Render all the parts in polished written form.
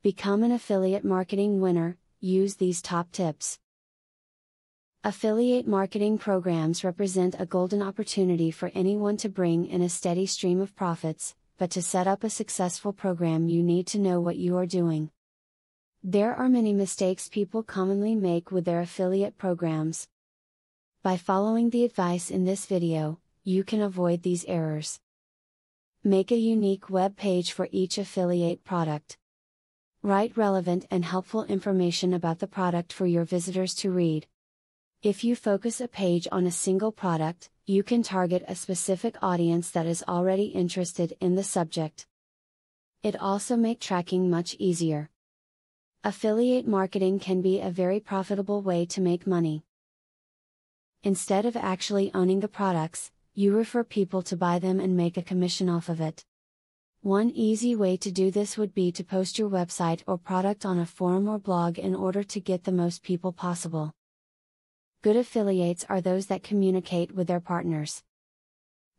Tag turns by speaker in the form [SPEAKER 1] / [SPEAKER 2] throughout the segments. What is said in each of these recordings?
[SPEAKER 1] Become an affiliate marketing winner. Use these top tips. Affiliate marketing programs represent a golden opportunity for anyone to bring in a steady stream of profits, but to set up a successful program you need to know what you are doing. There are many mistakes people commonly make with their affiliate programs. By following the advice in this video, you can avoid these errors. Make a unique web page for each affiliate product. Write relevant and helpful information about the product for your visitors to read. If you focus a page on a single product, you can target a specific audience that is already interested in the subject. It also makes tracking much easier. Affiliate marketing can be a very profitable way to make money. Instead of actually owning the products, you refer people to buy them and make a commission off of it. One easy way to do this would be to post your website or product on a forum or blog in order to get the most people possible. Good affiliates are those that communicate with their partners.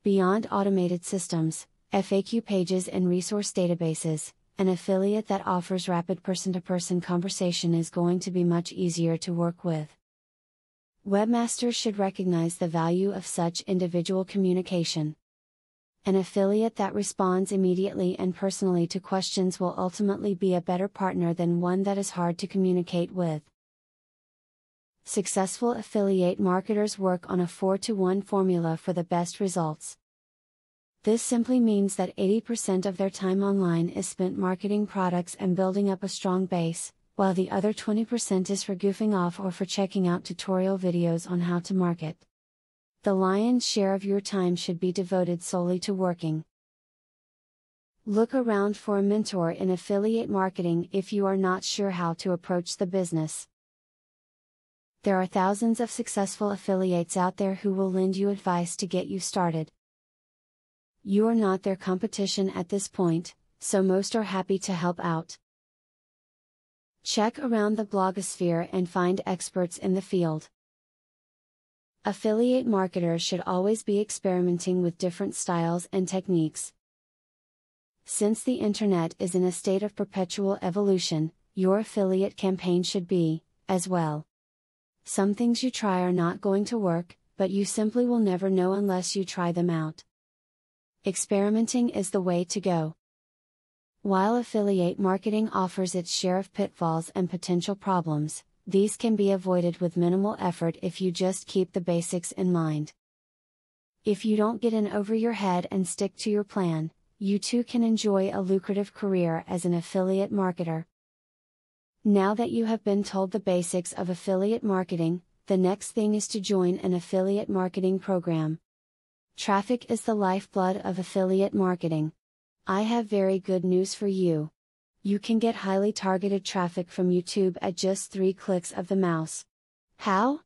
[SPEAKER 1] Beyond automated systems, FAQ pages and resource databases, an affiliate that offers rapid person-to-person conversation is going to be much easier to work with. Webmasters should recognize the value of such individual communication. An affiliate that responds immediately and personally to questions will ultimately be a better partner than one that is hard to communicate with. Successful affiliate marketers work on a 4-to-1 formula for the best results. This simply means that 80% of their time online is spent marketing products and building up a strong base, while the other 20% is for goofing off or for checking out tutorial videos on how to market. The lion's share of your time should be devoted solely to working. Look around for a mentor in affiliate marketing if you are not sure how to approach the business. There are thousands of successful affiliates out there who will lend you advice to get you started. You are not their competition at this point, so most are happy to help out. Check around the blogosphere and find experts in the field. Affiliate marketers should always be experimenting with different styles and techniques. Since the internet is in a state of perpetual evolution, your affiliate campaign should be, as well. Some things you try are not going to work, but you simply will never know unless you try them out. Experimenting is the way to go. While affiliate marketing offers its share of pitfalls and potential problems, these can be avoided with minimal effort if you just keep the basics in mind. If you don't get in over your head and stick to your plan, you too can enjoy a lucrative career as an affiliate marketer. Now that you have been told the basics of affiliate marketing, the next thing is to join an affiliate marketing program. Traffic is the lifeblood of affiliate marketing. I have very good news for you. You can get highly targeted traffic from YouTube at just 3 clicks of the mouse. How?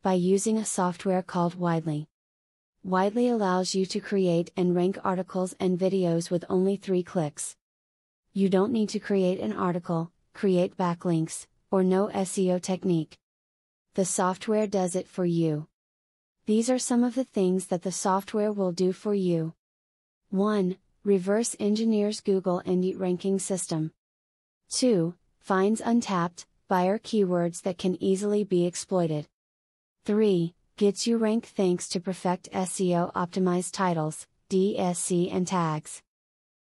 [SPEAKER 1] By using a software called Widely. Widely allows you to create and rank articles and videos with only 3 clicks. You don't need to create an article, create backlinks, or know SEO technique. The software does it for you. These are some of the things that the software will do for you. 1. Reverse engineers Google and ranking system. 2. Finds untapped, buyer keywords that can easily be exploited. 3. Gets you ranked thanks to perfect SEO optimized titles, DSC and tags.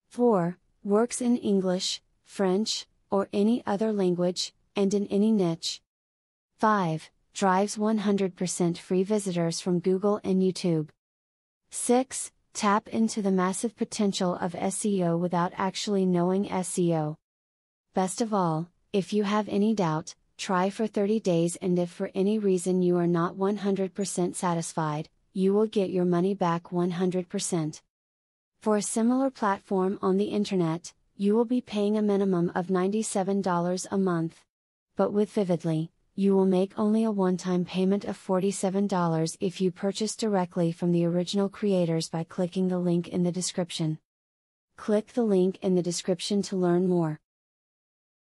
[SPEAKER 1] 4. Works in English, French, or any other language, and in any niche. 5. Drives 100% free visitors from Google and YouTube. 6. Tap into the massive potential of SEO without actually knowing SEO. Best of all, if you have any doubt, try for 30 days, and if for any reason you are not 100% satisfied, you will get your money back 100%. For a similar platform on the internet, you will be paying a minimum of $97 a month. But with Vividly, you will make only a one-time payment of $47 if you purchase directly from the original creators by clicking the link in the description. Click the link in the description to learn more.